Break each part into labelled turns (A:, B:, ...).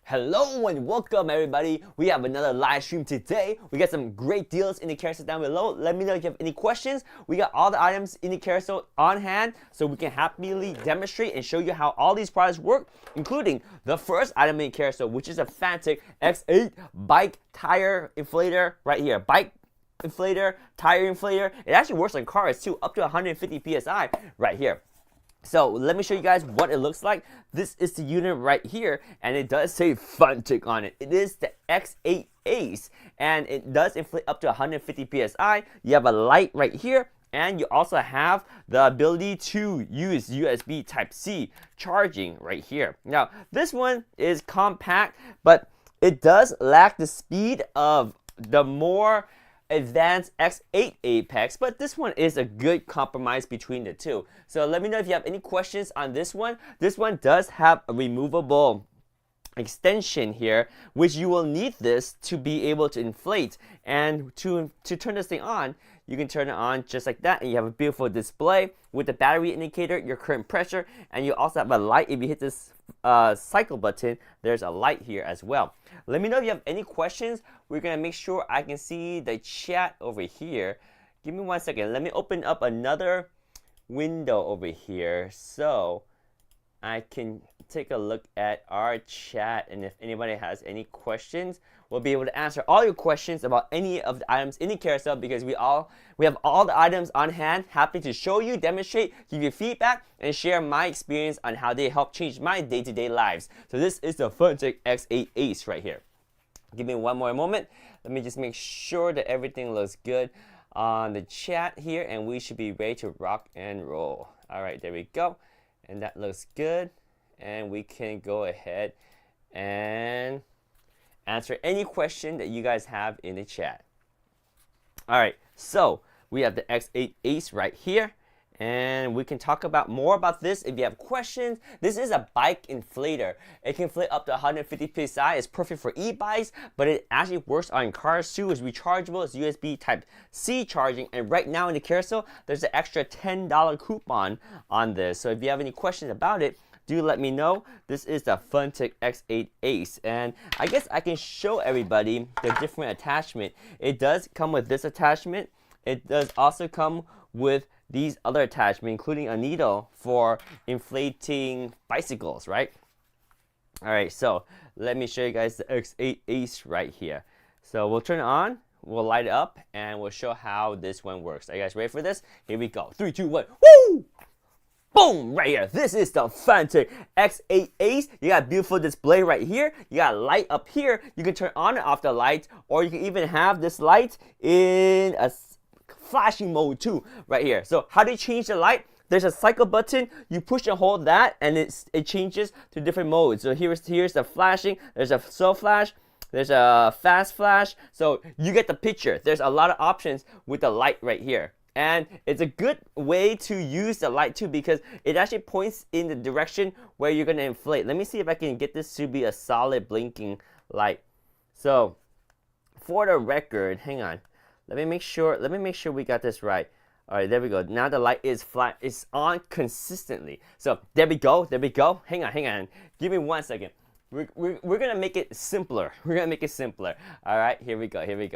A: Hello and welcome everybody. We have another live stream today. We got some great deals in the carousel down below. Let me know if you have any questions. We got all the items in the carousel on hand so we can happily demonstrate and show you how all these products work, including the first item in the carousel, which is a Fanatec X8 bike tire inflator right here. Bike inflator, tire inflator. It actually works on cars too, up to 150 PSI right here. So let me show you guys what it looks like. This is the unit right here, and it does say Fanatec on it. It is the X8 Ace, and it does inflate up to 150 PSI. You have a light right here, and you also have the ability to use USB Type-C charging right here. Now, this one is compact, but it does lack the speed of the more advanced X8 Apex, but this one is a good compromise between the two. So let me know if you have any questions on this one. This one does have a removable extension here, which you will need this to be able to inflate. And to turn this thing on, you can turn it on just like that, and you have a beautiful display with the battery indicator, your current pressure, and you also have a light. If you hit this cycle button, there's a light here as well. Let me know if you have any questions. We're gonna make sure I can see the chat over here. Give me 1 second. Let me open up another window over here so I can take a look at our chat, and if anybody has any questions, we'll be able to answer all your questions about any of the items in the carousel, because we have all the items on hand, happy to show you, demonstrate, give you feedback, and share my experience on how they help change my day-to-day lives. So this is the Fanatec X8 Ace right here. Give me one more moment. Let me just make sure that everything looks good on the chat here, and we should be ready to rock and roll. All right, there we go. And that looks good. And we can go ahead and answer any question that you guys have in the chat. All right, so we have the X8 Ace right here, and we can talk about more about this if you have questions. This is a bike inflator. It can inflate up to 150 PSI. It's perfect for e-bikes, but it actually works on cars too. It's rechargeable. It's USB Type-C charging, and right now in the carousel, there's an extra $10 coupon on this. So if you have any questions about it, do let me know. This is the Fanatec X8 Ace, and I guess I can show everybody the different attachment. It does come with this attachment. It does also come with these other attachments, including a needle for inflating bicycles, right? All right, so let me show you guys the X8 Ace right here. So we'll turn it on, we'll light it up, and we'll show how this one works. Are you guys ready for this? Here we go. 3, 2, 1. Woo! Boom! Right here. This is the Fanatec X8 Ace. You got a beautiful display right here. You got a light up here. You can turn on and off the light, or you can even have this light in a flashing mode too right here. So how do you change the light? There's a cycle button. You push and hold that, and it changes to different modes. So here's the flashing. There's a slow flash. There's a fast flash. So you get the picture. There's a lot of options with the light right here. And it's a good way to use the light too, because it actually points in the direction where you're going to inflate. Let me see if I can get this to be a solid blinking light. So for the record, hang on. Let me make sure we got this right. All right, there we go. Now the light is flat. It's on consistently. So there we go. There we go. Hang on. Give me 1 second. We're going to make it simpler. We're going to make it simpler. All right, here we go. Here we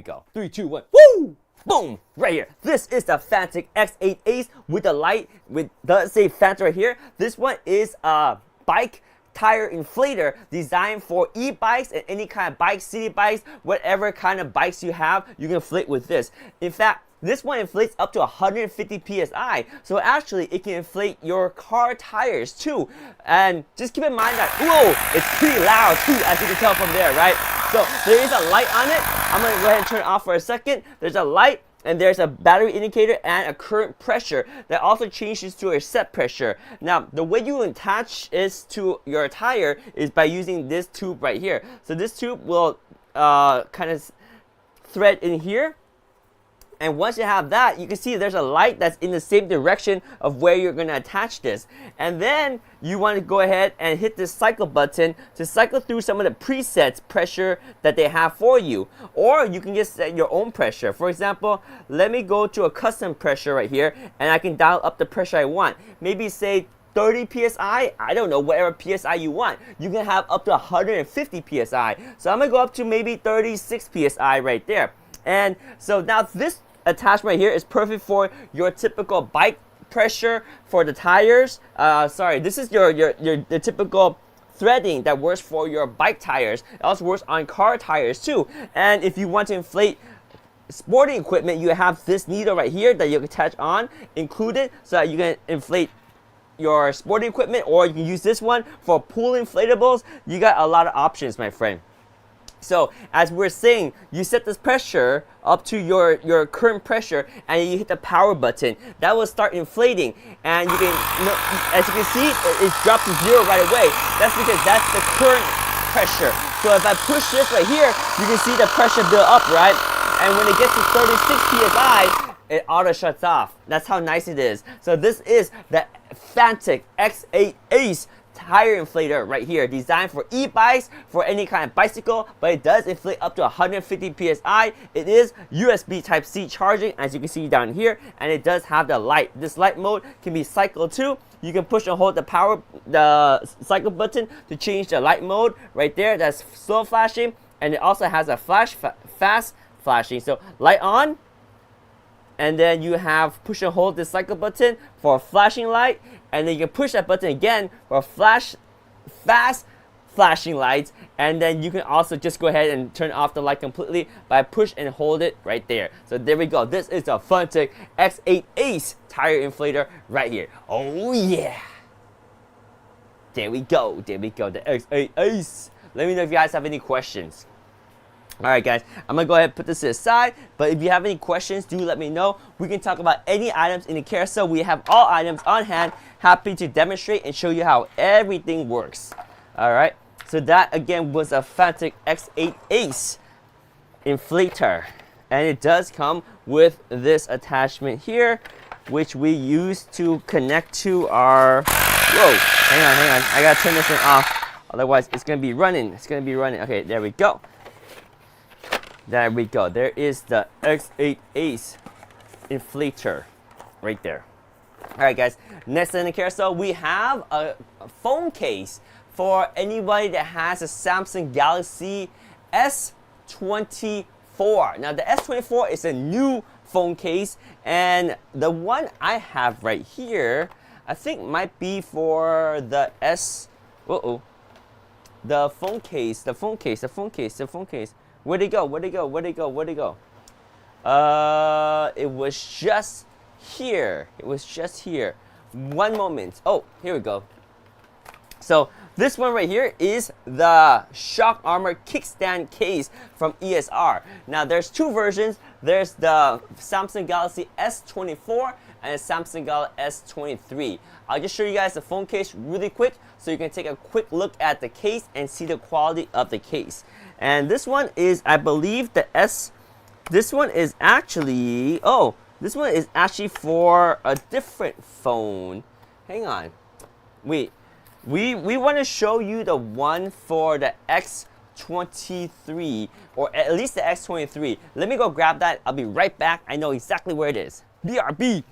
A: go. 3, 2, 1. Woo! Boom! Right here. This is the Fanatec X8 Ace with the light. Does say Fanatec right here. This one is a bike tire inflator designed for e-bikes and any kind of bikes, city bikes, whatever kind of bikes you have, you can inflate with this. In fact, this one inflates up to 150 PSI. So actually, it can inflate your car tires too. And just keep in mind that, whoa, it's pretty loud too, as you can tell from there, right? So there is a light on it. I'm gonna go ahead and turn it off for a second. There's a light, and there's a battery indicator and a current pressure that also changes to a set pressure. Now, the way you attach this to your tire is by using this tube right here. So this tube will kind of thread in here, And once you have that, you can see there's a light that's in the same direction of where you're going to attach this. And then you want to go ahead and hit this cycle button to cycle through some of the presets pressure that they have for you. Or you can just set your own pressure. For example, let me go to a custom pressure right here, and I can dial up the pressure I want. Maybe say 30 psi, I don't know, whatever psi you want. You can have up to 150 psi. So I'm gonna go up to maybe 36 psi right there. And so now this attachment right here is perfect for your typical bike pressure for the tires. This is the typical threading that works for your bike tires. It also works on car tires too. And if you want to inflate sporting equipment, you have this needle right here that you can attach on included, so that you can inflate your sporting equipment, or you can use this one for pool inflatables. You got a lot of options, my friend. So as we're saying, you set this pressure up to your current pressure, and you hit the power button. That will start inflating, and you can, as you can see, it dropped to 0 right away. That's because that's the current pressure. So if I push this right here, you can see the pressure build up, right? And when it gets to 36 psi, it auto shuts off. That's how nice it is. So this is the Fantic X8 Ace tire inflator right here, designed for e-bikes, for any kind of bicycle, but it does inflate up to 150 psi. It is USB Type-C charging, as you can see down here, and it does have the light. This light mode can be cycle too. You can push and hold the cycle button to change the light mode right there. That's slow flashing, and it also has a fast flashing. So light on, and then you have push and hold the cycle button for a flashing light, and then you can push that button again for fast flashing lights, and then you can also just go ahead and turn off the light completely by push and hold it right there. So there we go. This is a Fantic X8 Ace tire inflator right here. Oh yeah. There we go. There we go. The X8 Ace. Let me know if you guys have any questions. Alright guys, I'm going to go ahead and put this aside, but if you have any questions, do let me know. We can talk about any items in the carousel. We have all items on hand, happy to demonstrate and show you how everything works. Alright, so that again was a Fantic X8 Ace inflator. And it does come with this attachment here, which we use to connect to our... Whoa, hang on. I got to turn this thing off. Otherwise, it's going to be running. Okay, there we go. There we go. There is the X8 Ace inflator right there. Alright guys, next in the carousel, we have a phone case for anybody that has a Samsung Galaxy S24. Now the S24 is a new phone case, and the one I have right here, I think might be for the the phone case. Where'd it go? It was just here. One moment. Oh, here we go. So this one right here is the Shock Armor kickstand case from ESR. Now there's two versions. There's the Samsung Galaxy S24 and the Samsung Galaxy S23. I'll just show you guys the phone case really quick so you can take a quick look at the case and see the quality of the case. And this one is, I believe, this one is actually for a different phone. Hang on. Wait. We want to show you the one for the X23, or at least the X23. Let me go grab that. I'll be right back. I know exactly where it is. BRB.